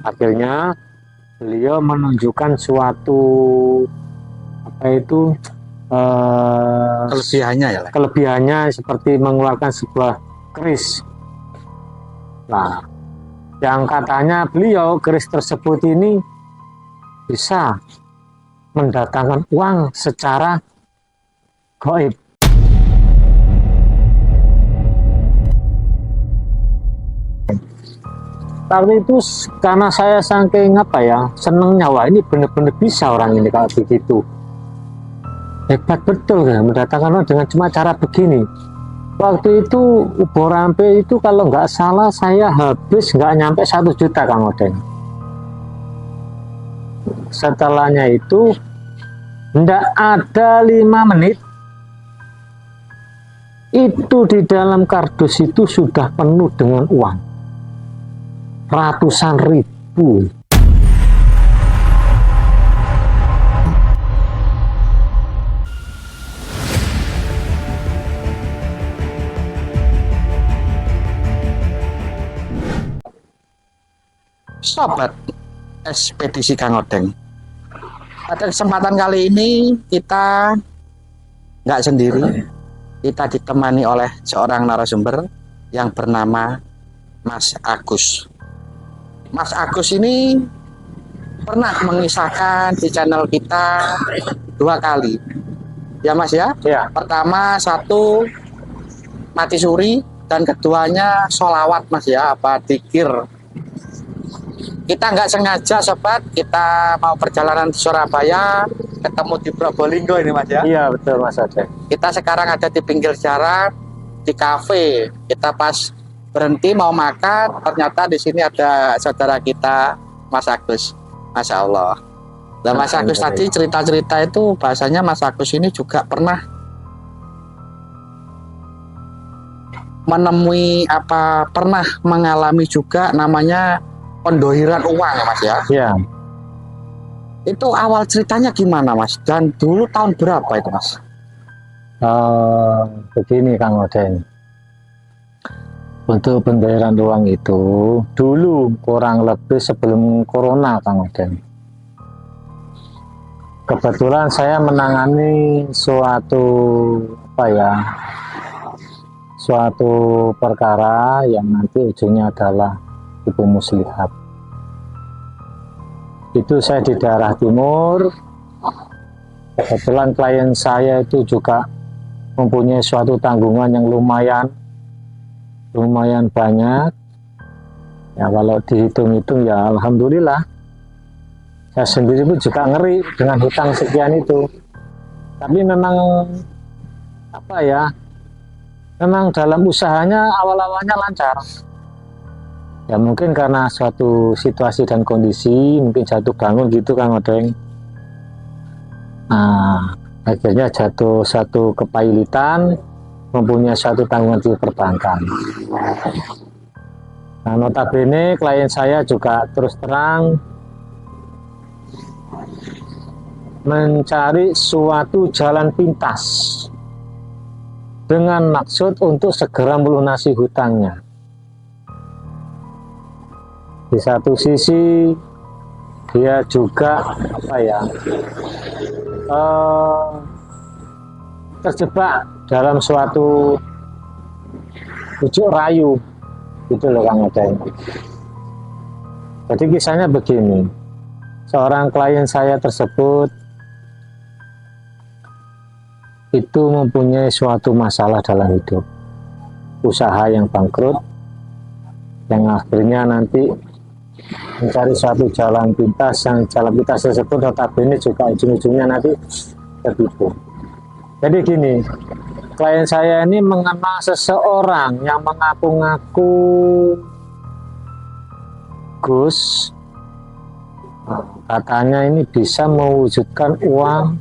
Akhirnya beliau menunjukkan suatu Kelebihannya ya. kelebihannya seperti mengeluarkan sebuah keris. Nah, yang katanya beliau keris tersebut ini bisa mendatangkan uang secara gaib. Tapi itu karena saya saking senengnya, wah ini bener-bener bisa orang ini kalau begitu. Hebat betul ya mendatangkan uang dengan cuma cara begini. Waktu itu Ubo Rampe itu kalau nggak salah saya habis nggak nyampe 1 juta Kang Odeng. Setelahnya itu nggak ada 5 menit itu di dalam kardus itu sudah penuh dengan uang ratusan ribu. Sobat ekspedisi Kang Odeng, pada kesempatan kali ini kita nggak sendiri, kita ditemani oleh seorang narasumber yang bernama Mas Agus. Mas Agus ini pernah mengisahkan di channel kita 2 kali ya Mas ya. Ya. Pertama 1 mati suri dan keduanya sholawat Mas ya, apa dzikir. Kita nggak sengaja sobat, kita mau perjalanan di Surabaya, ketemu di Probolinggo ini Mas ya. Iya betul Mas Odeng. Kita sekarang ada di pinggir jalan di kafe. Kita pas berhenti mau makan, ternyata di sini ada saudara kita Mas Agus. Masya Allah. Nah Mas Agus tadi cerita-cerita itu bahasanya Mas Agus ini juga pernah menemui pernah mengalami juga namanya pendohiran uang ya Mas ya. Iya. Itu awal ceritanya gimana Mas? Dan dulu tahun berapa itu Mas? Begini Kang Odeng. Untuk pendohiran uang itu dulu kurang lebih sebelum corona Kang Odeng. Kebetulan saya menangani suatu perkara yang nanti ujungnya adalah Ibu Muslihat. Itu saya di daerah timur. Kebetulan klien saya itu juga mempunyai suatu tanggungan yang lumayan banyak. Ya kalau dihitung-hitung ya alhamdulillah. Saya sendiri pun juga ngeri dengan hutang sekian itu. Tapi memang memang dalam usahanya awal-awalnya lancar. Ya mungkin karena suatu situasi dan kondisi, mungkin jatuh bangun gitu Kang Odeng. Nah, akhirnya jatuh satu kepailitan, mempunyai suatu tanggungan di perbankan. Nah, notabene klien saya juga terus terang mencari suatu jalan pintas dengan maksud untuk segera melunasi hutangnya. Di satu sisi dia juga terjebak dalam suatu bujuk rayu gitu loh Kang Odeng. Jadi kisahnya begini, seorang klien saya tersebut itu mempunyai suatu masalah dalam hidup, usaha yang bangkrut, yang akhirnya nanti mencari suatu jalan pintas, yang jalan pintas tersebut notabene juga ujung-ujungnya nanti tertipu. Jadi gini, klien saya ini mengenal seseorang yang mengaku-ngaku Gus, katanya ini bisa mewujudkan uang,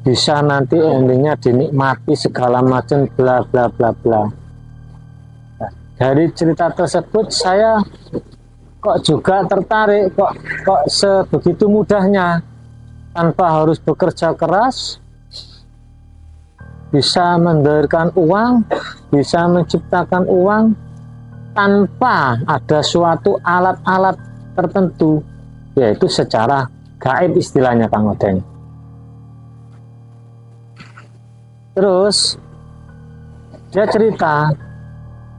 bisa nanti endingnya dinikmati segala macam bla bla bla bla. Dari cerita tersebut saya kok juga tertarik, kok sebegitu mudahnya tanpa harus bekerja keras bisa mendapatkan uang, bisa menciptakan uang tanpa ada suatu alat-alat tertentu, yaitu secara gaib istilahnya Kang Odeng. Terus dia cerita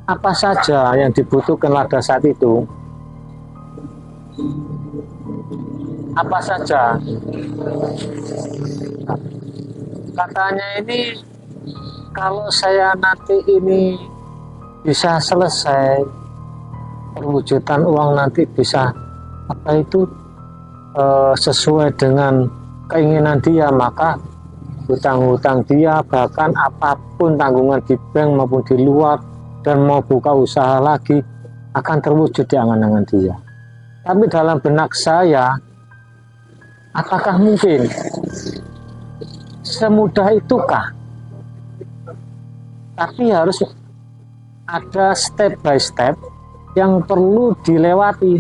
apa saja yang dibutuhkan pada saat itu. Apa saja? Katanya ini kalau saya nanti ini bisa selesai, perwujudan uang nanti bisa apa itu sesuai dengan keinginan dia, maka hutang-hutang dia, bahkan apapun tanggungan di bank maupun di luar, dan mau buka usaha lagi akan terwujud di angan-angan dia. Tapi dalam benak saya, apakah mungkin semudah itukah? Tapi harus ada step by step yang perlu dilewati,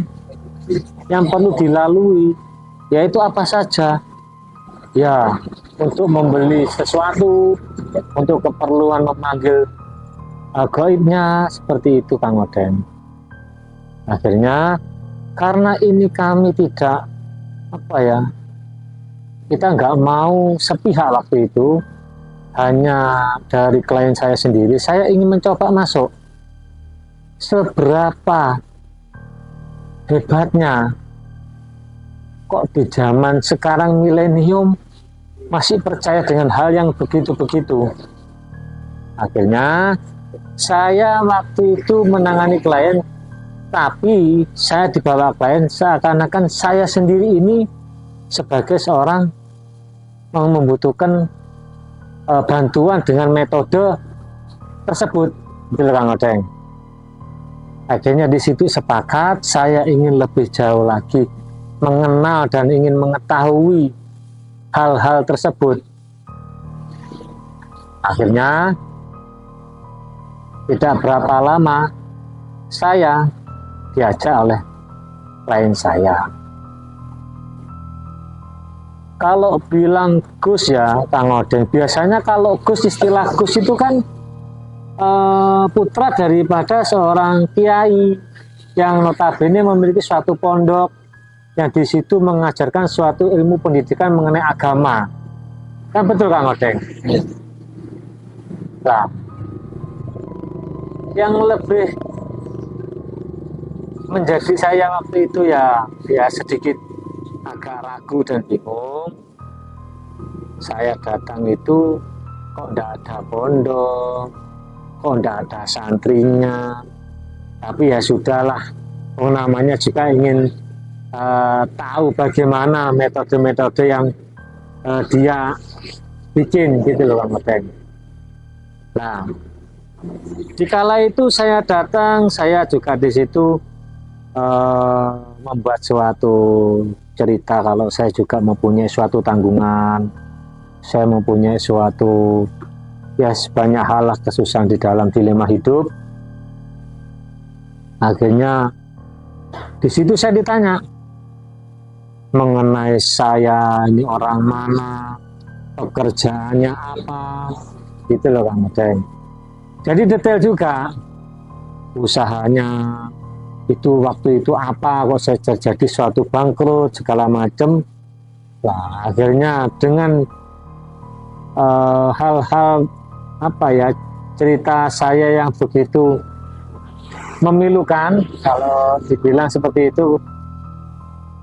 yang perlu dilalui, yaitu apa saja? Ya, untuk membeli sesuatu, untuk keperluan memanggil gaibnya, seperti itu Kang Odeng. Akhirnya karena ini kami tidak kita nggak mau sepihak waktu itu, hanya dari klien saya sendiri. Saya ingin mencoba masuk. Seberapa hebatnya kok di zaman sekarang milenium masih percaya dengan hal yang begitu-begitu. Akhirnya saya waktu itu menangani klien, tapi saya dibawa klien seakan-akan saya sendiri ini sebagai seorang yang membutuhkan bantuan dengan metode tersebut, gitu Kang Odeng. Akhirnya di situ sepakat saya ingin lebih jauh lagi mengenal dan ingin mengetahui hal-hal tersebut. Akhirnya tidak berapa lama saya diajak oleh klien saya. Kalau bilang Gus ya Kang Odeng, biasanya kalau Gus, istilah Gus itu kan putra daripada seorang kiai yang notabene memiliki suatu pondok yang di situ mengajarkan suatu ilmu pendidikan mengenai agama. Kan betul Kang Odeng? Nah, yang lebih menjadi saya waktu itu ya sedikit agak ragu dan bingung. Saya datang itu kok tidak ada pondok, kok tidak ada santrinya. Tapi ya sudahlah, namanya juga ingin tahu bagaimana metode-metode yang dia bikin gitu loh Kang Odeng. Nah, dikala itu saya datang, saya juga di situ membuat suatu cerita kalau saya juga mempunyai suatu tanggungan, saya mempunyai suatu banyak hal lah, kesusahan di dalam dilema hidup. Akhirnya di situ saya ditanya mengenai saya ini orang mana, pekerjaannya apa, gitu loh Kang Odeng. Jadi detail juga, usahanya itu waktu itu apa, kok saya jadi suatu bangkrut segala macam. Nah, akhirnya dengan hal-hal cerita saya yang begitu memilukan kalau dibilang seperti itu,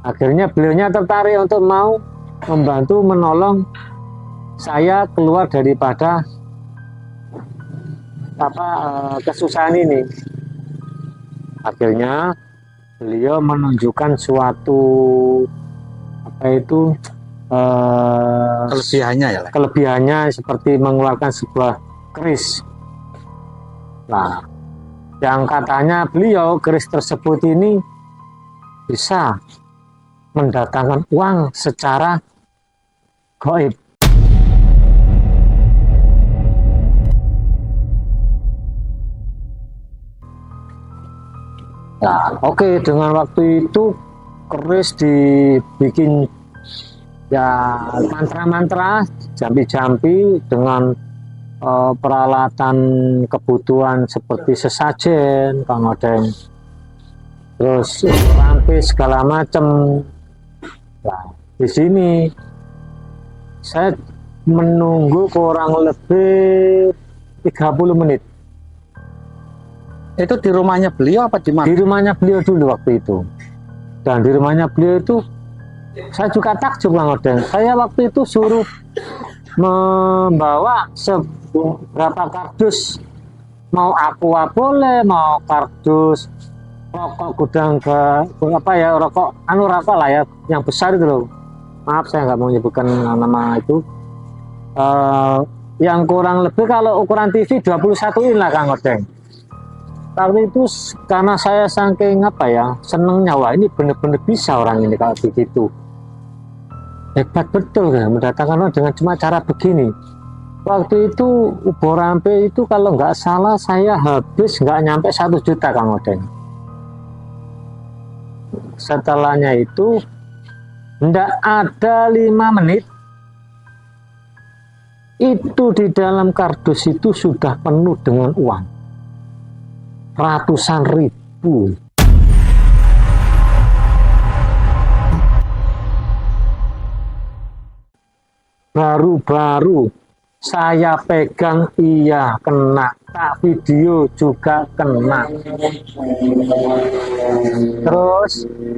akhirnya beliaunya tertarik untuk mau membantu menolong saya keluar daripada kesusahan ini. Akhirnya beliau menunjukkan suatu kelebihannya seperti mengeluarkan sebuah keris. Nah, yang katanya beliau keris tersebut ini bisa mendatangkan uang secara gaib. Nah, oke, dengan waktu itu keris dibikin ya mantra-mantra, jampi-jampi dengan peralatan kebutuhan seperti sesajen, Kang Odeng. terus sampai segala macam. Nah, di sini saya menunggu kurang lebih 30 menit. Itu di rumahnya beliau apa di mana? Di rumahnya beliau dulu waktu itu. Dan di rumahnya beliau itu saya juga takjub Kang Odeng. Saya waktu itu suruh membawa beberapa kardus, mau aqua boleh, mau kardus rokok gudang ke apa ya, rokok rokok lah ya yang besar itu loh. Maaf saya nggak mau menyebutkan nama itu. Yang kurang lebih kalau ukuran TV 21 in lah Kang Odeng. Waktu itu karena saya saking apa ya, senengnya, wah ini bener-bener bisa orang ini kalau begitu. Hebat betul kan mendatangkan orang dengan cuma cara begini. Waktu itu ubur rampe itu kalau nggak salah saya habis nggak nyampe 1 juta Kang Odeng. Setelahnya itu nggak ada 5 menit itu di dalam kardus itu sudah penuh dengan uang ratusan ribu. Baru-baru saya pegang, iya kena, tak video juga kena. Terus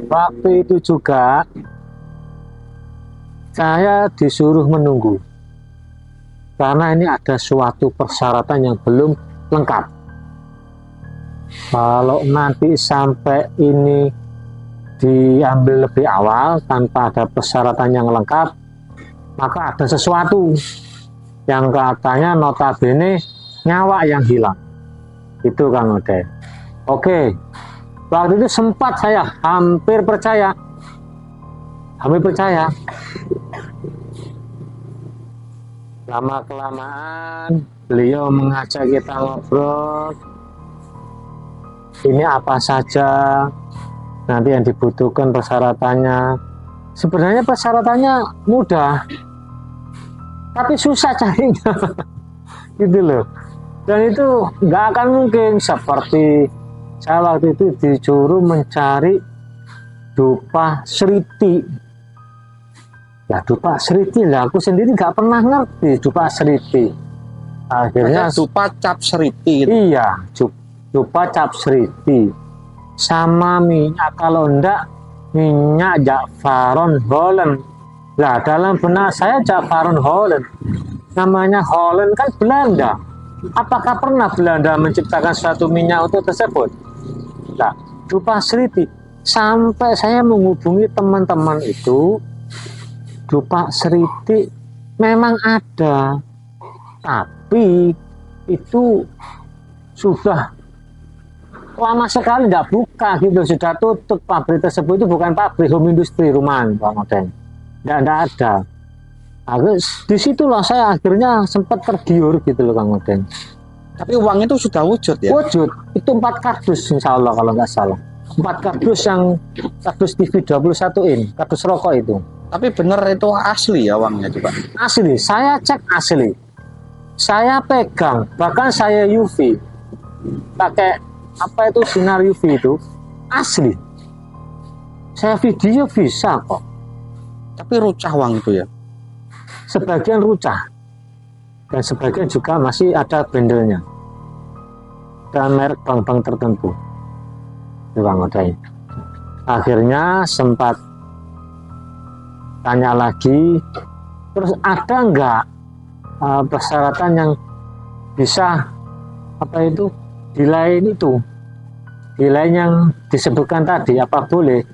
waktu itu juga saya disuruh menunggu karena ini ada suatu persyaratan yang belum lengkap. Kalau nanti sampai ini diambil lebih awal tanpa ada persyaratan yang lengkap, maka ada sesuatu yang katanya notabene nyawa yang hilang. Itu Kang Odeng. Oke, waktu itu sempat saya hampir percaya. Lama-kelamaan beliau mengajak kita ngobrol. Ini apa saja nanti yang dibutuhkan persyaratannya. Sebenarnya persyaratannya mudah, tapi susah carinya. Gitu loh. Dan itu nggak akan mungkin seperti saya waktu itu disuruh mencari dupa seriti. Ya dupa seriti lah, aku sendiri nggak pernah ngerti dupa seriti. Akhirnya dupa cap seriti. Iya, dupa cap seriti. Sama minyak, kalau enggak minyak Ja'faron Holland. Nah, dalam benak saya Ja'faron Holland. Namanya Holland kan Belanda. Apakah pernah Belanda menciptakan suatu minyak untuk tersebut? Nah, dupa seriti. Sampai saya menghubungi teman-teman itu, dupa seriti memang ada, tapi itu sudah lama sekali nggak buka gitu, sudah tutup. Pabrik tersebut itu bukan pabrik, home industry, rumahan Bang Odeng, nggak ada. Disitulah saya akhirnya sempat tergiur gitu loh Kang Odeng. Tapi uang itu sudah wujud ya? Wujud, itu 4 kardus insya Allah kalau nggak salah. 4 kardus yang kardus TV 21 in, kardus rokok itu. Tapi bener itu asli ya uangnya juga? Asli, saya cek asli. Saya pegang, bahkan saya UV. Pakai apa itu, sinar UV itu, asli. Saya video bisa kok. Tapi rucah uang itu ya? Sebagian rucah. Dan sebagian juga masih ada bendelnya. Dan merek bank-bank tertentu. Bang Odeng. Akhirnya sempat tanya lagi, terus ada nggak persyaratan yang bisa apa itu di lain itu, di lain yang disebutkan tadi, apa boleh?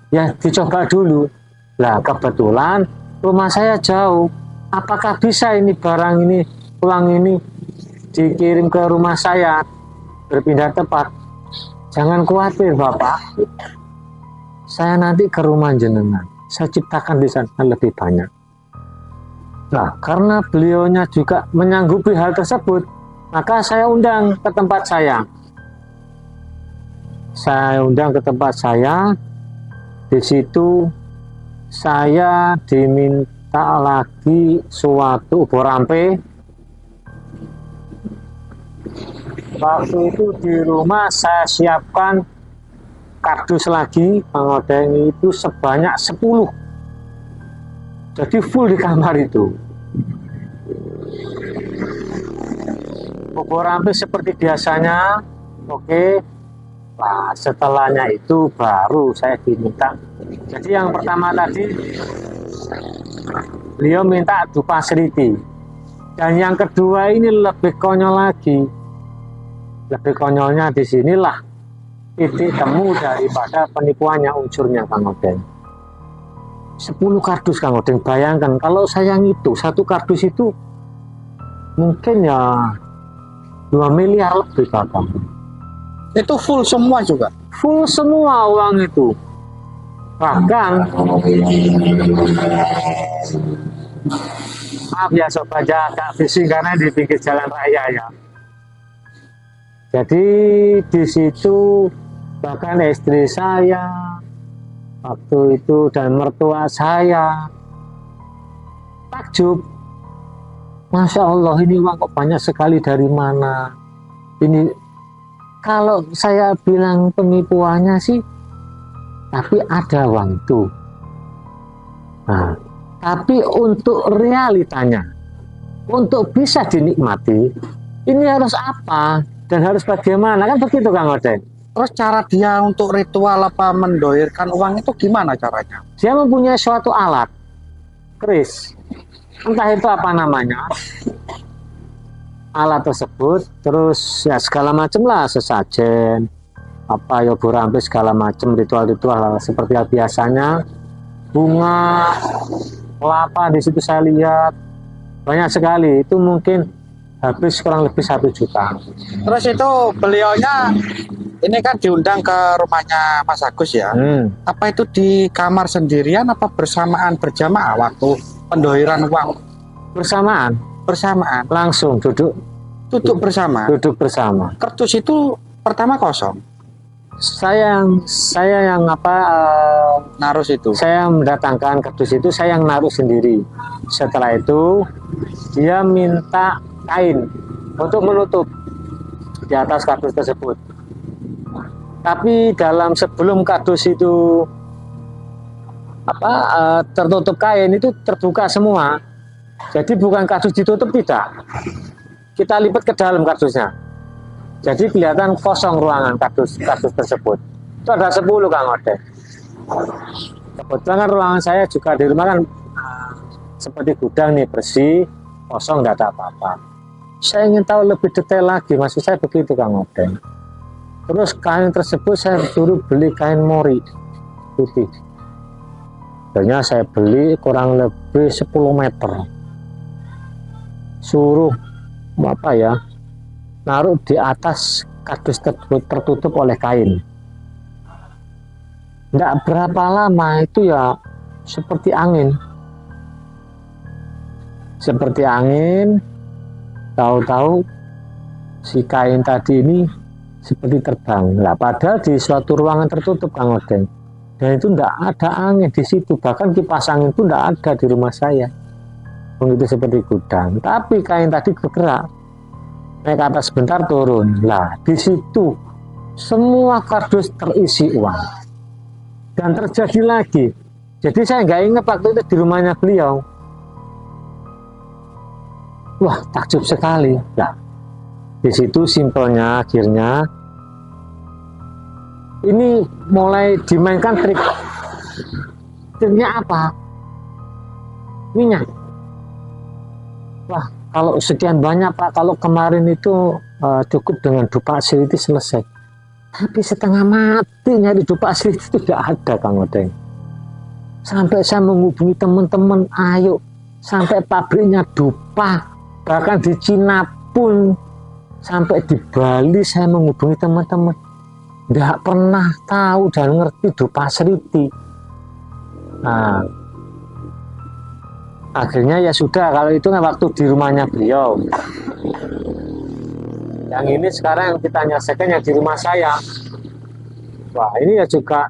Ya dicoba dulu. Lah kebetulan rumah saya jauh, apakah bisa ini barang ini, uang ini dikirim ke rumah saya, berpindah tempat? Jangan khawatir Bapak, saya nanti ke rumah jenengan, saya ciptakan di sana lebih banyak. Nah, karena beliaunya juga menyanggupi hal tersebut, maka saya undang ke tempat saya. Saya undang ke tempat saya. Di situ saya diminta lagi suatu ubur rampe. Waktu itu di rumah saya siapkan kardus lagi Kang Odeng itu sebanyak 10. Jadi full di kamar itu. Bubur rampis seperti biasanya. Oke. Nah, setelahnya itu baru saya diminta. Jadi yang pertama tadi beliau minta dupa seriti. Dan yang kedua ini lebih konyol lagi. Lebih konyolnya di sinilah titik temu daripada penipuannya, unsurnya Kang Odeng. 10 kardus Kang Odeng, bayangkan kalau saya ngitung satu kardus itu mungkin ya 2 miliar lebih Kakak. Itu full semua juga. Full semua uang itu. Bahkan maaf ya sobat jaga fishing karena di pinggir jalan raya ya. Jadi di situ bahkan istri saya waktu itu dan mertua saya takjub. Masya Allah, ini uang kok banyak sekali, dari mana? Ini kalau saya bilang penipuannya sih, tapi ada uang itu. Nah, tapi untuk realitanya, untuk bisa dinikmati, ini harus apa dan harus bagaimana, kan begitu Kang Odeng. Terus cara dia untuk ritual apa mendoirkan uang itu gimana caranya? Dia mempunyai suatu alat, keris, entah itu apa namanya, alat tersebut, terus ya segala macam lah, sesajen, apa ya burampe segala macam ritual-ritual seperti biasanya, bunga, kelapa di situ saya lihat banyak sekali, itu mungkin habis kurang lebih 1 juta. Terus itu beliaunya ini kan diundang ke rumahnya Mas Agus ya. Apa itu di kamar sendirian apa bersamaan berjamaah waktu pendoiran uang? Bersamaan, langsung duduk bersama. Kardus itu pertama kosong. Saya yang Naruh itu. Saya mendatangkan kardus itu, saya yang naruh sendiri. Setelah itu dia minta kain untuk menutup di atas kardus tersebut. Tapi sebelum kardus itu tertutup kain itu terbuka semua. Jadi bukan kardus ditutup, tidak. Kita lipat ke dalam kardusnya. Jadi kelihatan kosong ruangan kardus tersebut. Itu ada 10 Kang Odeng. Kebetulan kan ruangan saya juga di rumah kan seperti gudang nih, bersih, kosong, nggak ada apa-apa. Saya ingin tahu lebih detail lagi, maksud saya begitu Kang Odeng. Terus kain tersebut saya suruh beli kain mori putih. Akhirnya saya beli kurang lebih 10 meter. Suruh naruh di atas kardus tersebut tertutup oleh kain. Tidak berapa lama itu ya seperti angin. Tahu-tahu si kain tadi ini seperti terbang. Lah padahal di suatu ruangan tertutup Kang Odeng. Dan itu tidak ada angin di situ. Bahkan kipas angin itu tidak ada di rumah saya. Begitu seperti gudang. Tapi kain tadi bergerak. Naik ke atas sebentar, turun. Lah di situ semua kardus terisi uang. Dan terjadi lagi. Jadi saya nggak ingat waktu itu di rumahnya beliau. Wah, takjub sekali. Nah, di situ simpelnya akhirnya ini mulai dimainkan trik. Triknya apa? Minyak. Wah, kalau sekian banyak Pak, kalau kemarin itu cukup dengan dupa siliti selesai. Tapi setengah mati nyari dupa siliti itu tidak ada Kang Odeng. Sampai saya menghubungi teman-teman, ayo, sampai pabriknya dupa. Bahkan di Cina pun, sampai di Bali saya menghubungi teman-teman, tidak pernah tahu dan ngerti dupa seriti. Nah, akhirnya ya sudah, kalau itu kan waktu di rumahnya beliau. Yang ini sekarang yang kita nyaksikan yang di rumah saya. Wah, ini ya juga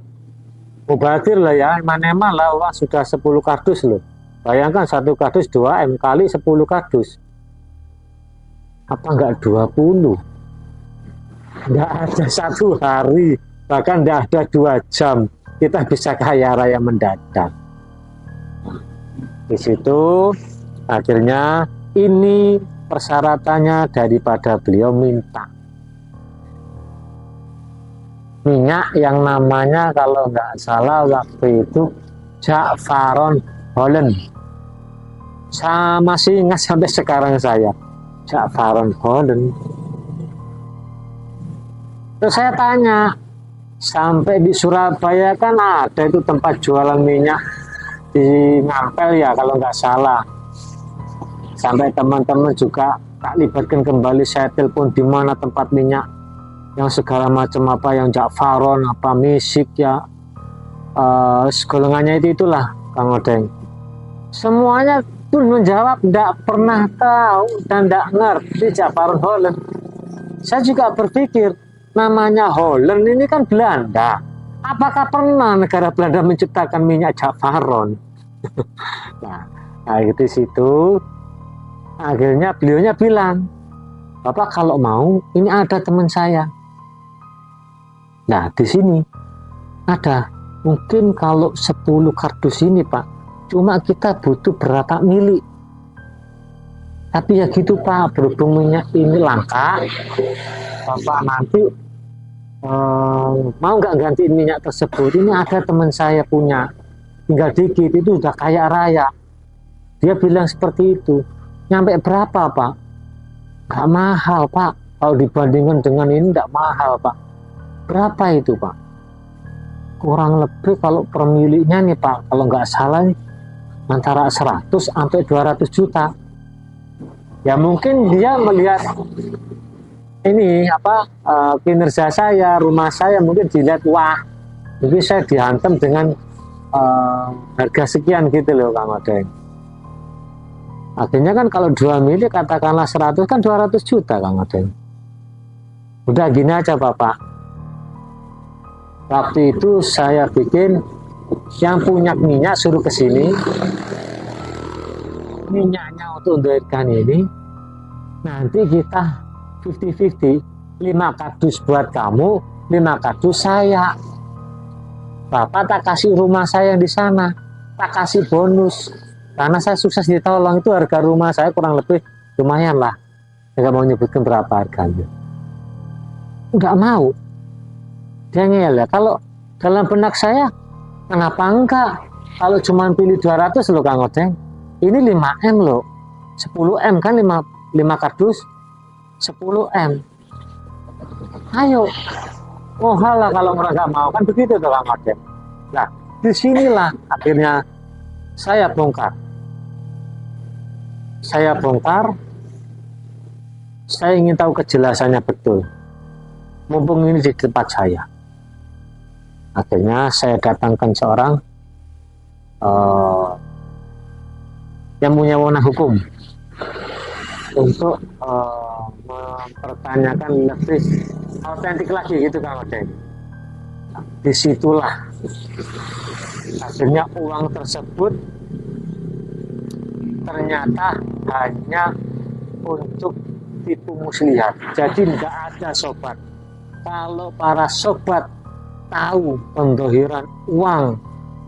mubadir lah ya, eman-eman lah, wah sudah 10 kardus loh. Bayangkan satu kardus 2M kali 10 kardus. Apa enggak 20? Enggak ada 1 hari bahkan tidak ada 2 jam kita bisa kaya raya mendadak. Di situ akhirnya ini persyaratannya daripada beliau minta minyak yang namanya kalau nggak salah waktu itu Ja'faron Holland. Saya masih ingat sampai sekarang saya, Ja'faron Holland. Terus saya tanya, sampai di Surabaya kan ada itu tempat jualan minyak di Ngampel ya kalau nggak salah. Sampai teman-teman juga tak libatkan kembali, saya telepon di mana tempat minyak yang segala macam apa yang Ja'faron, apa Misik ya, golongannya itulah Kang Odeng. Semuanya pun menjawab tidak pernah tahu dan tidak ngerti Ja'faron Holland. Saya juga berpikir namanya Holland ini kan Belanda. Apakah pernah negara Belanda menciptakan minyak Ja'faron? Nah, di situ akhirnya beliaunya bilang, Bapak kalau mau ini ada teman saya. Nah di sini ada mungkin kalau 10 kardus ini Pak, cuma kita butuh berapa mili. Tapi ya gitu Pak, berhubung minyak ini langka, Bapak nanti mau nggak gantiin minyak tersebut? Ini ada teman saya punya, tinggal dikit itu udah kaya raya. Dia bilang seperti itu. Nyampe berapa Pak? Gak mahal Pak. Kalau dibandingkan dengan ini tidak mahal Pak. Berapa itu Pak? Kurang lebih kalau per miliknya nih Pak, kalau nggak salah nih, antara 100 sampai 200 juta. Ya mungkin dia melihat ini apa kinerja saya, rumah saya, mungkin dilihat wah, mungkin saya dihantam dengan harga sekian gitu loh Kang Odeng. Akhirnya kan kalau 2 mili katakanlah 100 kan 200 juta Kang Odeng. Udah gini aja Bapak. Waktu itu saya bikin yang punya minyak suruh ke sini. Minyaknya untuk ikan ini nanti kita 50-50, 5 kardus buat kamu, 5 kardus saya. Bapak tak kasih rumah saya di sana, tak kasih bonus. Karena saya sukses ditolong, itu harga rumah saya kurang lebih lumayan lah. Saya nggak mau nyebutkan berapa harganya. Nggak mau. Dia ngeyel ya, kalau dalam benak saya, kenapa enggak? Kalau cuma pilih 200 loh Kang Odeng, ini 5M loh, 10M kan 5 kardus, 10M. Ayo, oh halah kalau orang nggak mau, kan begitu tuh Kang Odeng. Nah, disinilah akhirnya saya bongkar. Saya ingin tahu kejelasannya betul. Mumpung ini di tempat saya. Akhirnya saya datangkan seorang yang punya wewenang hukum untuk mempertanyakan lebih autentik lagi gitu Kang Odeng. Disitulah akhirnya uang tersebut ternyata hanya untuk tipu muslihat. Jadi nggak ada sobat. Kalau para sobat tahu pendohiran uang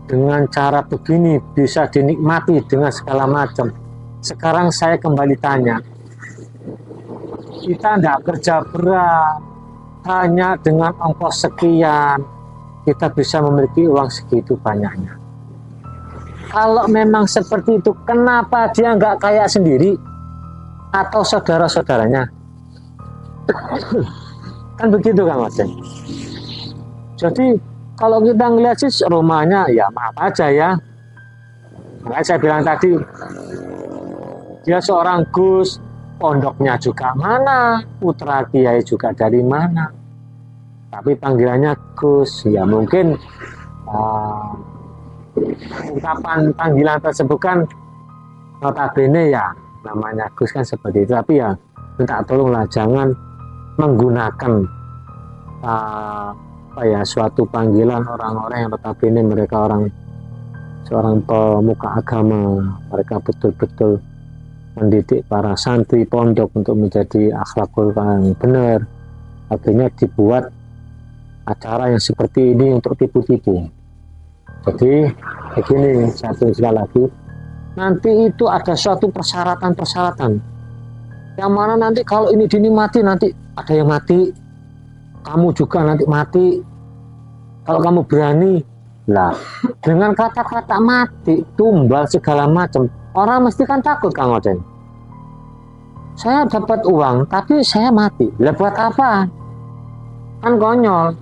dengan cara begini bisa dinikmati dengan segala macam. Sekarang saya kembali tanya, kita tidak kerja berat, hanya dengan ongkos sekian kita bisa memiliki uang segitu banyaknya. Kalau memang seperti itu, kenapa dia nggak kaya sendiri atau saudara-saudaranya? Kan begitu Kang Odeng. Jadi kalau kita ngelihat sih rumahnya ya maaf aja ya. Makanya saya bilang tadi, dia seorang Gus, pondoknya juga mana, putra kiai juga dari mana. Tapi panggilannya Gus, ya mungkin ungkapan panggilan tersebut kan notabene ya namanya Gus kan seperti itu. Tapi ya minta tolonglah jangan menggunakan suatu panggilan orang-orang yang notabene mereka seorang pemuka agama, mereka betul-betul mendidik para santri pondok untuk menjadi akhlakul yang benar. Akhirnya dibuat acara yang seperti ini untuk tipu-tipu. Jadi begini, satu sekali lagi, nanti itu ada suatu persyaratan-persyaratan yang mana nanti kalau ini dinikmati nanti ada yang mati, kamu juga nanti mati kalau kamu berani. Lah, dengan kata-kata mati, tumbal segala macam, orang mesti kan takut, Kang Oden. Saya dapat uang tapi saya mati, lah buat apa? Kan konyol.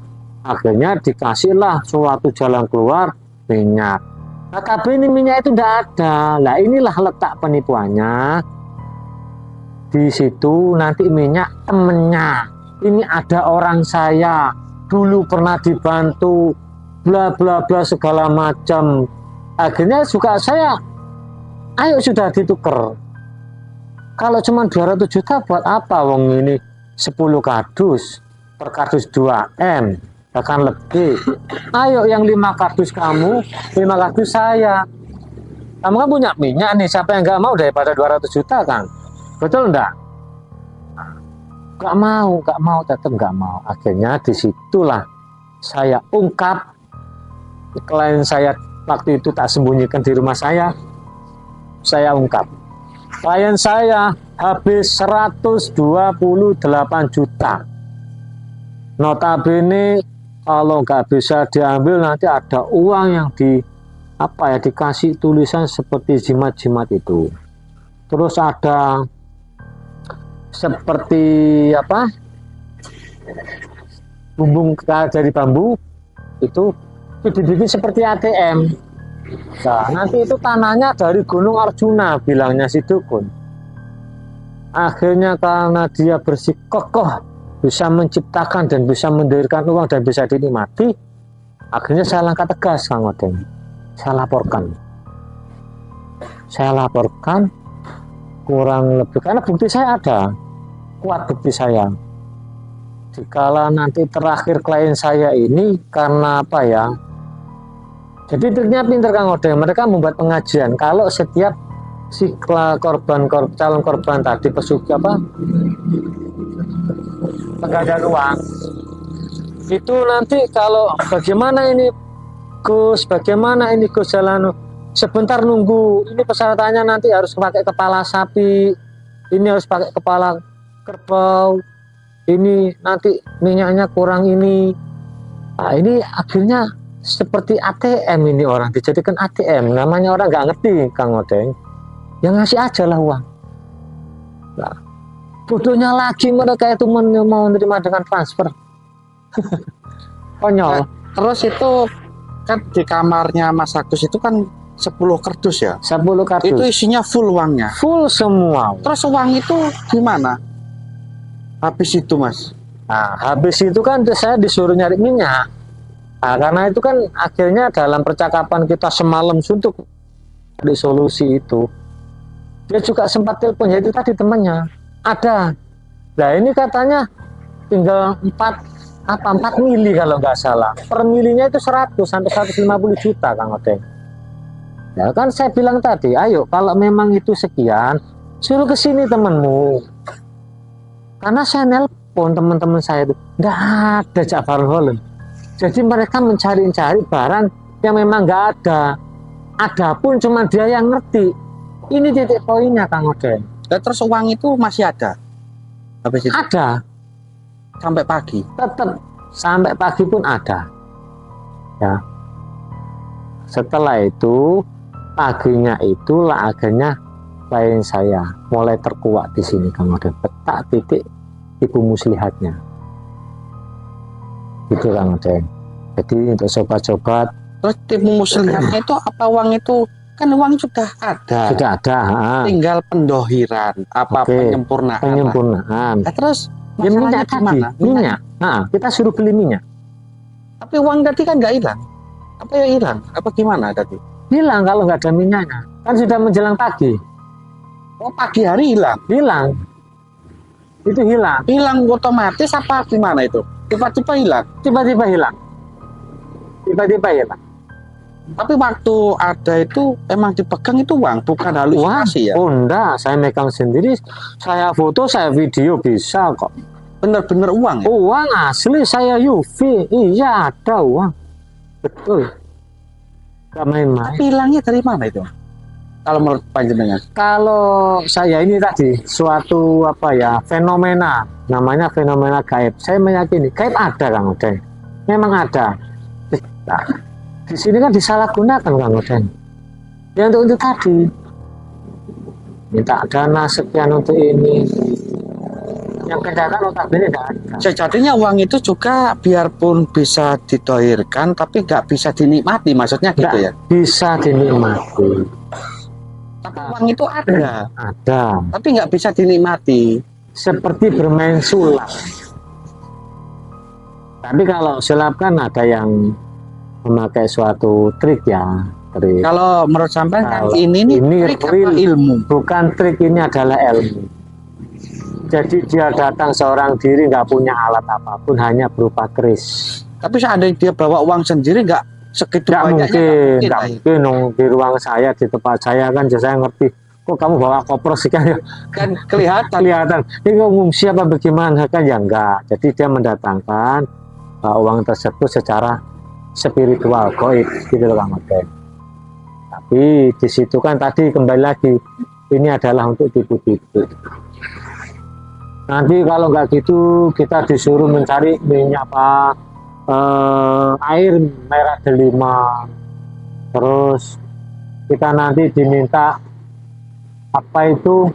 Akhirnya dikasihlah suatu jalan keluar, minyak. KKB ini minyak itu tidak ada. Lah inilah letak penipuannya. Di situ nanti minyak temennya. Ini ada orang saya, dulu pernah dibantu, bla bla bla segala macam. Akhirnya juga saya, ayo sudah ditukar. Kalau cuma 200 juta buat apa? Wong ini 10 kardus, per kardus 2M, bahkan lebih. Ayo yang 5 kardus kamu, 5 kardus saya. Kamu kan punya minyak nih, siapa yang nggak mau daripada 200 juta, Kang? Betul enggak? Nggak mau, tetap nggak mau. Akhirnya disitulah saya ungkap, klien saya waktu itu tak sembunyikan di rumah saya ungkap. Klien saya habis 128 juta. Notabene kalau nggak bisa diambil nanti ada uang yang dikasih tulisan seperti jimat-jimat itu. Terus ada seperti bumbung dari bambu itu dibikin seperti ATM. Nah, nanti itu tanahnya dari Gunung Arjuna, bilangnya si dukun. Akhirnya karena dia bersikokoh, bisa menciptakan dan bisa mendirikan uang dan bisa dinikmati, akhirnya saya langkah tegas, Kang Oden. Saya laporkan kurang lebih, karena bukti saya ada, kuat bukti saya. Dikala nanti terakhir klien saya ini karena jadi triknya pinter, Kang Oden. Mereka membuat pengajian kalau setiap si calon korban tadi pesugih penggandaan uang itu nanti kalau bagaimana ini Gus jalan sebentar nunggu, ini persyaratannya nanti harus pakai kepala sapi, ini harus pakai kepala kerbau, ini nanti minyaknya kurang ini. Nah, ini akhirnya seperti ATM, ini orang dijadikan ATM. Namanya orang nggak ngerti, Kang Oden. Yang ngasih aja lah uang. Nah, bodohnya lagi mereka itu mau menerima dengan transfer. Konyol. Terus itu kan di kamarnya Mas Agus itu kan 10 kardus ya? 10 kardus. Itu isinya full uangnya? Full semua. Terus uang itu gimana? Habis itu, Mas? Nah, habis itu kan saya disuruh nyari minyak. Nah, karena itu kan akhirnya dalam percakapan kita semalam suntuk di solusi itu, dia juga sempat telepon, ya itu tadi temannya ada. Nah ini katanya tinggal 4 mili kalau nggak salah, per milinya itu 100 sampai 150 juta, Kang Oden. Ya kan saya bilang tadi, ayo kalau memang itu sekian, suruh ke sini temenmu. Karena saya nelpon teman-teman saya itu nggak ada Ja'far Holland. Jadi mereka mencari-cari barang yang memang nggak ada. Ada pun cuma dia yang ngerti. Ini titik poinnya, Kang Oden. Dan terus uang itu masih ada? Habis itu? Ada. Sampai pagi? Tetap. Sampai pagi pun ada. Ya. Setelah itu, paginya itulah akhirnya klien saya mulai terkuat di sini, Kang Oden. Petak titik ibu muslihatnya. Gitu, Kang Oden. Jadi untuk sobat-sobat, terus tipu muslihatnya itu apa? Uang itu kan uang sudah ada. Sudah ada. Tinggal pendohiran, penyempurnaan. Penyempurnaan. Nah, terus ya, minyak tadi, minyak. Nah, kita suruh beli minyak. Tapi uang tadi kan nggak hilang. Apa ya hilang? Apa gimana tadi? Hilang kalau nggak ada minyaknya. Kan sudah menjelang pagi. Oh, pagi hari hilang? Hilang. Itu hilang. Hilang otomatis apa gimana itu? Tiba-tiba hilang? Tiba-tiba hilang. Tiba-tiba hilang. Tapi waktu ada itu emang dipegang itu uang, bukan halusinasi ya? Oh enggak, saya megang sendiri, saya foto, saya video bisa kok. Bener-bener uang ya? Uang asli saya UV, iya ada uang, betul. Gak main-main. Tapi hilangnya dari mana itu? Kalau menurut panjenengan? Kalau saya ini tadi suatu apa ya fenomena, namanya fenomena gaib. Saya meyakini gaib ada Kang Oden, memang ada. Nah, di sini kan disalahgunakan Kang Oden. Ya untuk itu tadi minta dana sekian untuk ini, yang kedatangan notabene tidak ada. Sejatinya uang itu juga biarpun bisa didohirkan, tapi nggak bisa dinikmati, maksudnya gitu Nggak ya? bisa dinikmati. Tapi uang itu ada, tapi nggak bisa dinikmati. Seperti bermain sulap. Tapi kalau sulap kan ada yang memakai suatu trik ya, trik. Kalau menurut sampean kan Kalau ini trik real, apa ilmu? bukan trik, ini adalah ilmu. Jadi dia datang seorang diri, nggak punya alat apapun, hanya berupa keris. Tapi seandainya dia bawa uang sendiri, nggak segitu Nggak banyaknya, mungkin, nggak nggak mungkin dong. Di ruang saya, di tempat saya kan saya ngerti. Kok kamu bawa koper sih kan? kan kelihatan. Ini ngomong siapa bagaimana kan ya enggak. Jadi dia mendatangkan uang tersebut secara spiritual, goib gitu loh Kang Oden. Tapi di situ kan tadi kembali lagi, ini adalah untuk tipu-tipu. Nanti kalau nggak gitu kita disuruh mencari minyak apa, air merah delima, terus kita nanti diminta apa itu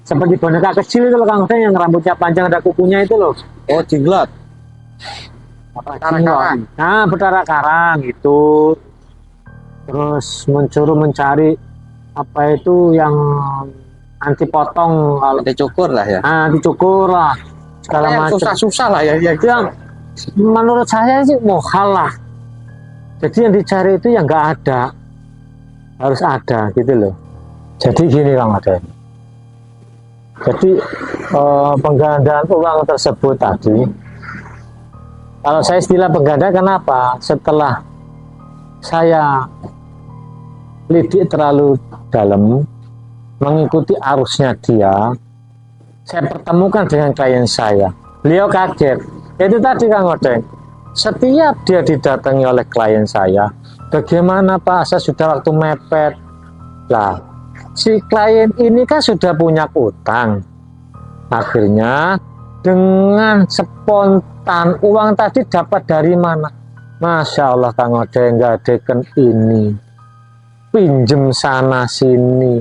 seperti boneka kecil itu loh Kang Oden, yang rambutnya panjang ada kukunya itu loh. Oh, jenglot. Karang. Nah, berdarah karang itu. Terus mencari apa itu yang anti potong, kalau Dicukur lah ya. dicukur lah segala Yang macam. susah-susah lah ya. Yang menurut saya sih mohal lah. Jadi yang dicari itu yang nggak ada, harus ada gitu loh. Jadi gini Kang Oden. Jadi penggandaan uang tersebut tadi, kalau saya istilah pengganda, kenapa? Setelah saya lidik terlalu dalam, mengikuti arusnya dia, saya pertemukan dengan klien saya. Beliau kaget. Itu tadi Kang Oden, setiap dia didatangi oleh klien saya, bagaimana Pak, saya sudah waktu mepet. Lah, si klien ini kan sudah punya utang. Akhirnya dengan spontan uang tadi dapat dari mana? Masya Allah Kang Oden, gadekan ini, pinjem sana sini,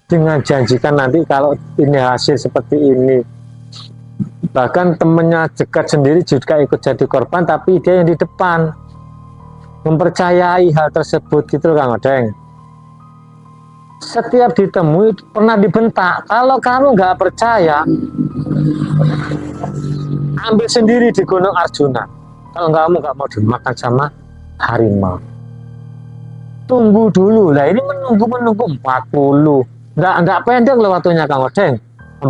dengan janjikan nanti kalau ini hasil seperti ini. Bahkan temennya dekat sendiri juga ikut jadi korban, tapi dia yang di depan mempercayai hal tersebut gitu Kang Oden. Setiap ditemui pernah dibentak, kalau kamu nggak percaya, ambil sendiri di Gunung Arjuna. Kalau kamu nggak mau dimakan sama harimau, tunggu dulu. Lah ini menunggu 40, nggak pendek loh waktunya Kang Oden. 40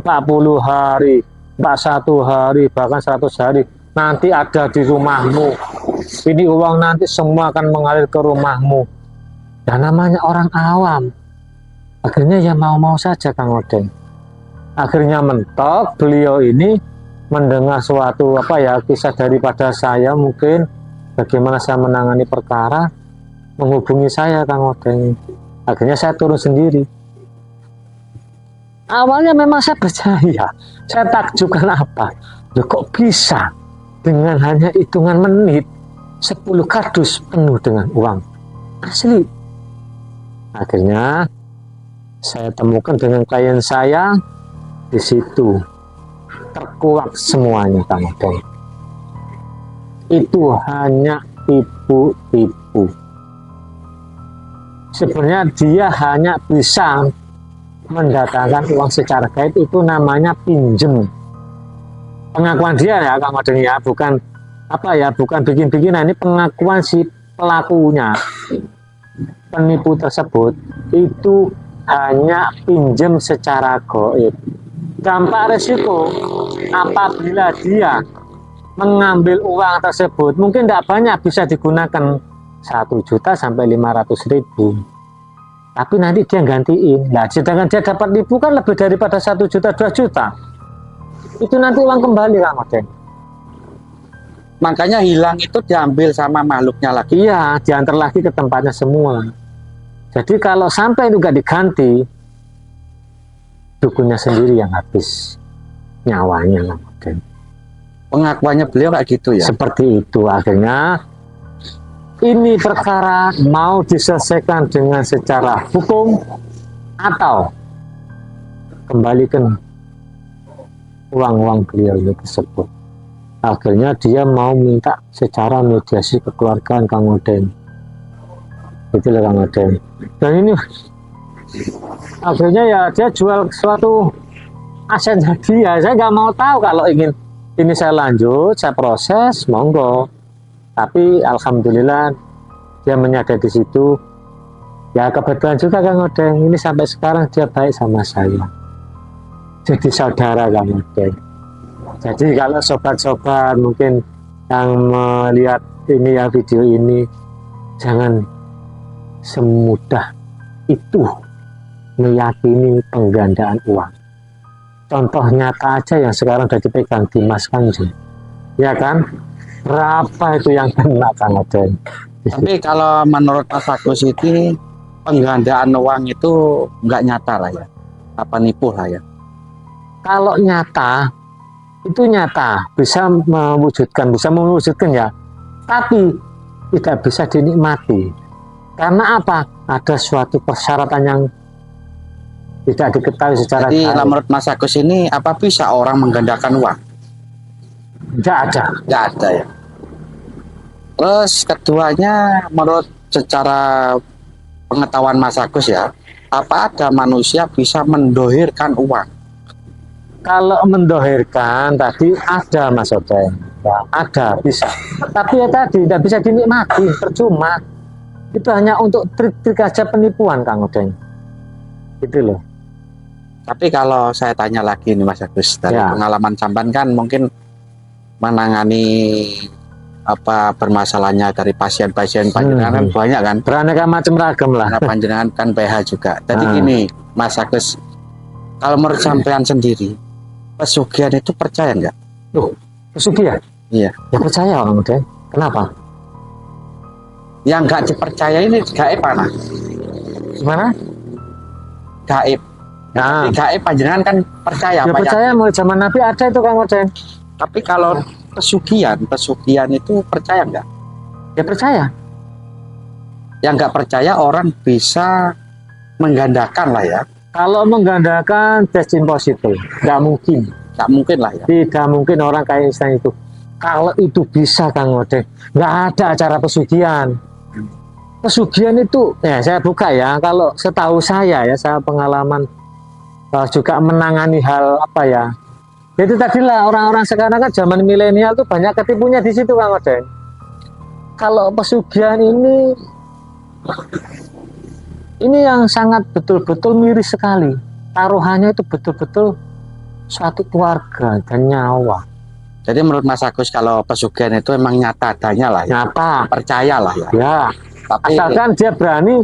hari, 41 hari, bahkan 100 hari. Nanti ada di rumahmu. Ini uang nanti semua akan mengalir ke rumahmu. Dan namanya orang awam, akhirnya ya mau-mau saja Kang Oden. Akhirnya mentok, beliau ini mendengar suatu apa ya, kisah daripada saya, mungkin bagaimana saya menangani perkara, menghubungi saya Kang Oden. Akhirnya saya turun sendiri. Awalnya memang saya percaya, saya takjubkan apa, loh kok bisa dengan hanya hitungan menit 10 kardus penuh dengan uang asli. Akhirnya saya temukan dengan klien saya, di situ terkuak semuanya Kang Oden. Itu hanya tipu-tipu. Sebenarnya dia hanya bisa mendatangkan uang secara gaib, itu namanya pinjem. Pengakuan dia ya Kang Oden ya, bukan apa ya, bukan bikin-bikinan. Ini pengakuan si pelakunya, penipu tersebut, itu hanya pinjem secara gaib. Dampak resiko apabila dia mengambil uang tersebut mungkin tidak banyak, bisa digunakan 1 juta sampai 500.000, tapi nanti dia gantiin. Nah, sedangkan dia dapat ribu kan lebih daripada 1 juta 2 juta. itu nanti uang kembali Kang Odeng. Makanya hilang itu diambil sama makhluknya lagi. Iya, diantar lagi ke tempatnya semua. Jadi kalau sampai itu nggak diganti, dukunnya sendiri yang habis nyawanya Kang Odeng. Pengakuannya beliau kayak gitu ya. Seperti itu. Akhirnya ini perkara mau diselesaikan dengan secara hukum atau kembalikan uang-uang beliau itu tersebut. Akhirnya dia mau minta secara mediasi kekeluargaan Kang Odeng. Itulah Kang Odeng. Dan ini akhirnya ya dia jual suatu aset dia. Saya nggak mau tahu kalau ingin ini saya lanjut, saya proses, monggo. Tapi alhamdulillah dia menyadari di situ. Ya kebetulan juga Kang Odeng. Ini sampai sekarang dia baik sama saya. Jadi saudara Kang Odeng. Jadi kalau sobat-sobat mungkin yang melihat ini ya video ini, jangan semudah itu meyakini penggandaan uang. Contoh nyata aja yang sekarang sudah dipegang Dimas Kanjeng, ya kan? Berapa itu yang kena Kang Odeng? Tapi kalau menurut Mas Agus ini penggandaan uang itu nggak nyata lah ya, apa nipu lah ya. Kalau nyata itu nyata bisa mewujudkan ya, tapi tidak bisa dinikmati. Karena apa? Ada suatu persyaratan yang tidak diketahui secara Jadi baik. menurut Mas Agus ini apa bisa orang menggandakan uang? Tidak ada. Nggak ada ya. Terus keduanya menurut secara pengetahuan Mas Agus ya, apa ada manusia bisa mendohirkan uang? Kalau mendohirkan tadi ada Mas Odeng, ya, ada bisa. Tapi ya tadi tidak bisa dinikmati, percuma. Itu hanya untuk trik-trik aja penipuan Kang Odeng. Gitu loh. Tapi kalau saya tanya lagi nih Mas Agus, dari Ya. pengalaman sampan kan mungkin menangani apa permasalahannya dari pasien-pasien panjenengan kan banyak kan. Beraneka macam ragam lah. Karena panjenengan kan PH juga. Jadi Ah. gini Mas Agus, kalau menurut sampean sendiri, pesugihan itu percaya nggak? Loh, pesugihan? Iya. Ya percaya Kang Odeng. Kenapa? Yang nggak dipercaya ini gaib mana? Gimana? Gaib. Nah, Gaib panjenengan kan percaya. ya Pak, percaya mulai zaman Nabi ada itu Kang Odeng. Tapi kalau pesugihan itu percaya nggak? Ya percaya. Yang nggak percaya orang bisa menggandakan lah ya. Kalau menggandakan that's impossible. Nggak mungkin. Nggak mungkin lah ya. Tidak mungkin orang kayak Einstein itu. Kalau itu bisa Kang Odeng, nggak ada acara pesugihan. Pesugihan itu, ya saya buka ya. Kalau setahu saya ya, saya pengalaman juga menangani hal apa ya. Itu tadilah orang-orang sekarang kan zaman milenial tuh banyak ketipunya di situ Kang Odeng. Kalau pesugihan ini yang sangat betul-betul miris sekali. Taruhannya itu betul-betul suatu keluarga dan nyawa. Jadi menurut Mas Agus kalau pesugihan itu emang nyata adanya lah ya. Nyata. Percaya lah ya. Ya, Tapi asalkan dia berani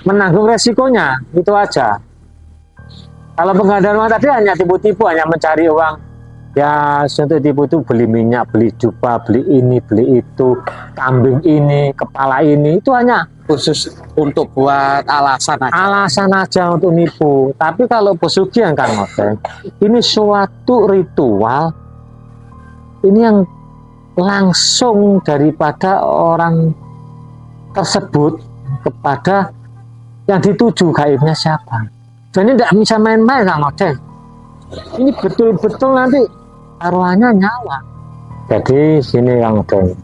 menanggung resikonya, itu aja. Kalau penggandaan uang tadi hanya tipu-tipu, hanya mencari uang. Ya, untuk tipu itu beli minyak, beli dupa, beli ini, beli itu, kambing ini, kepala ini, itu hanya khusus untuk buat alasan aja. alasan aja untuk nipu. Tapi kalau pesugihan Kang Odeng, ini suatu ritual, ini yang langsung daripada orang tersebut kepada yang dituju gaibnya siapa. Jadi tidak bisa main-main Kang Odeng. Ini betul-betul nanti taruhannya nyawa. Jadi sini Kang Odeng,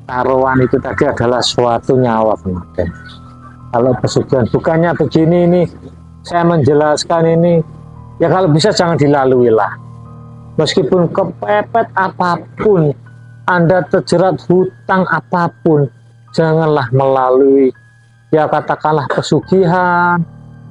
taruhan itu tadi adalah suatu nyawa Kang Odeng. Kalau pesugihan bukannya begini ini, saya menjelaskan ini, ya kalau bisa jangan dilalui lah. Meskipun kepepet apapun, Anda terjerat hutang apapun, janganlah melalui ya katakanlah pesugihan,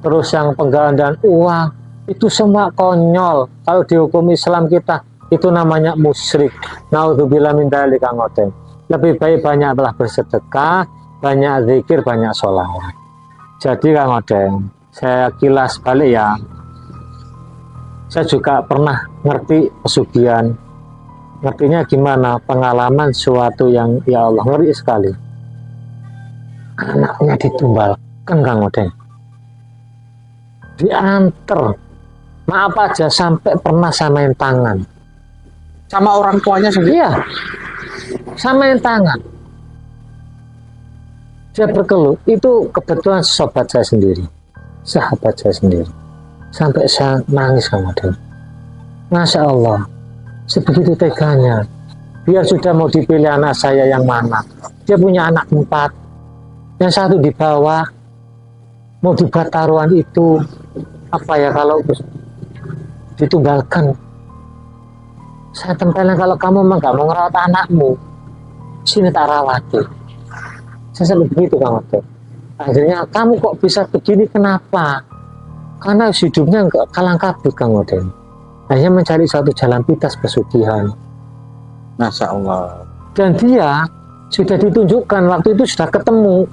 terus yang penggandaan uang, itu semua konyol. Kalau di hukum Islam kita itu namanya musyrik. Naudzubillah min dzalik Kang Odeng. Lebih baik banyaklah bersedekah, banyak zikir, banyak sholawat. Jadi Kang Odeng, saya kilas balik ya. Saya juga pernah ngerti pesugihan. Ngertinya gimana? Pengalaman suatu yang ya Allah ngeri sekali. Anaknya ditumbalkan Kang Odeng. Diantar. Maaf aja sampai pernah samain tangan. Sama orang tuanya sendiri. Iya. Samain tangan. Dia berkeluh. Itu kebetulan sobat saya sendiri. Sahabat saya sendiri. Sampai saya nangis Kang Odeng. Masya Allah. Sebegitu teganya. Biar sudah mau dipilih anak saya yang mana. Dia punya anak 4. Yang satu di bawah. Mau dibuat taruhan itu. Apa ya kalau ditunggalkan. Saya tempelin kalau kamu memang gak mau ngerawat anakmu. Sini tak rawati. Saya sampai begitu Kang Odeng. Akhirnya kamu kok bisa begini kenapa? Karena hidupnya enggak kalang kabut Kang Odeng. Akhirnya mencari suatu jalan pintas pesugihan. Masya Allah. Dan dia sudah ditunjukkan waktu itu sudah ketemu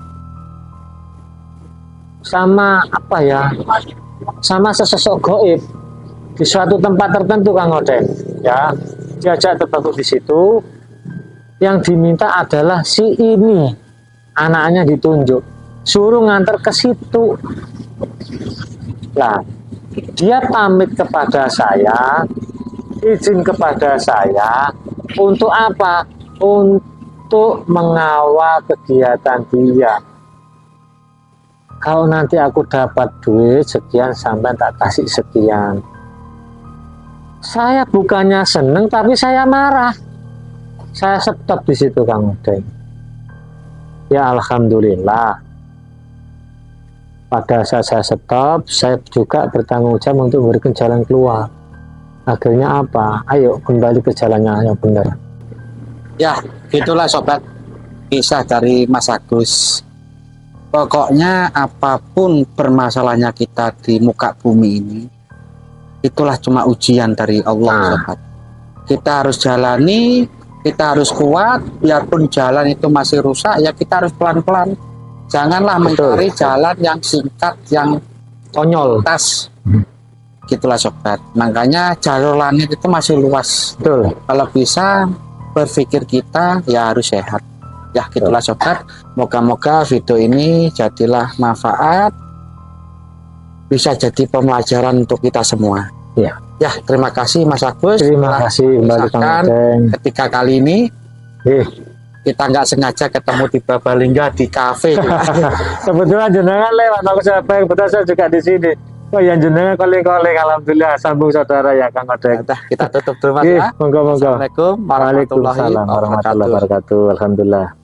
sama apa ya? Sama sesosok gaib di suatu tempat tertentu Kang Odeng. Ya, diajak tertentu di situ. Yang diminta adalah si ini, anaknya ditunjuk, suruh nganter ke situ. Lah, dia pamit kepada saya, izin kepada saya, untuk apa? Untuk mengawal kegiatan dia. Kalau nanti aku dapat duit sekian sampai tak kasih sekian. Saya bukannya seneng tapi saya marah. Saya stop di situ Kang Odeng. Ya alhamdulillah. Pada saat saya stop, saya juga bertanggung jawab untuk memberikan jalan keluar. Akhirnya apa? Ayo kembali ke jalannya yang benar. Ya, itulah sobat kisah dari Mas Agus. Pokoknya apapun permasalahannya kita di muka bumi ini, itulah cuma ujian dari Allah, sobat. Kita harus jalani, kita harus kuat, biarpun jalan itu masih rusak, ya kita harus pelan-pelan. Janganlah mencari jalan yang singkat, yang Konyol. tas. Gitulah sobat. Makanya jalur langit itu masih luas. Betul. Kalau bisa berpikir kita ya harus sehat. Ya gitulah sobat. Moga-moga video ini jadilah manfaat, bisa jadi pembelajaran untuk kita semua. Ya. Ya terima kasih Mas Agus. Terima kasih kembali Kang Odeng. Ketika kali ini kita nggak sengaja ketemu di Babalingga di kafe. Kebetulan jenengan lewat, aku saya betul saya juga di sini. Oh yang jenengan calling, alhamdulillah sambung saudara ya Kang Odeng. Kita tutup dulu Mas ya. Monggo. Assalamualaikum warahmatullahi Waalaikumsalam warahmatullahi wabarakatuh. Alhamdulillah.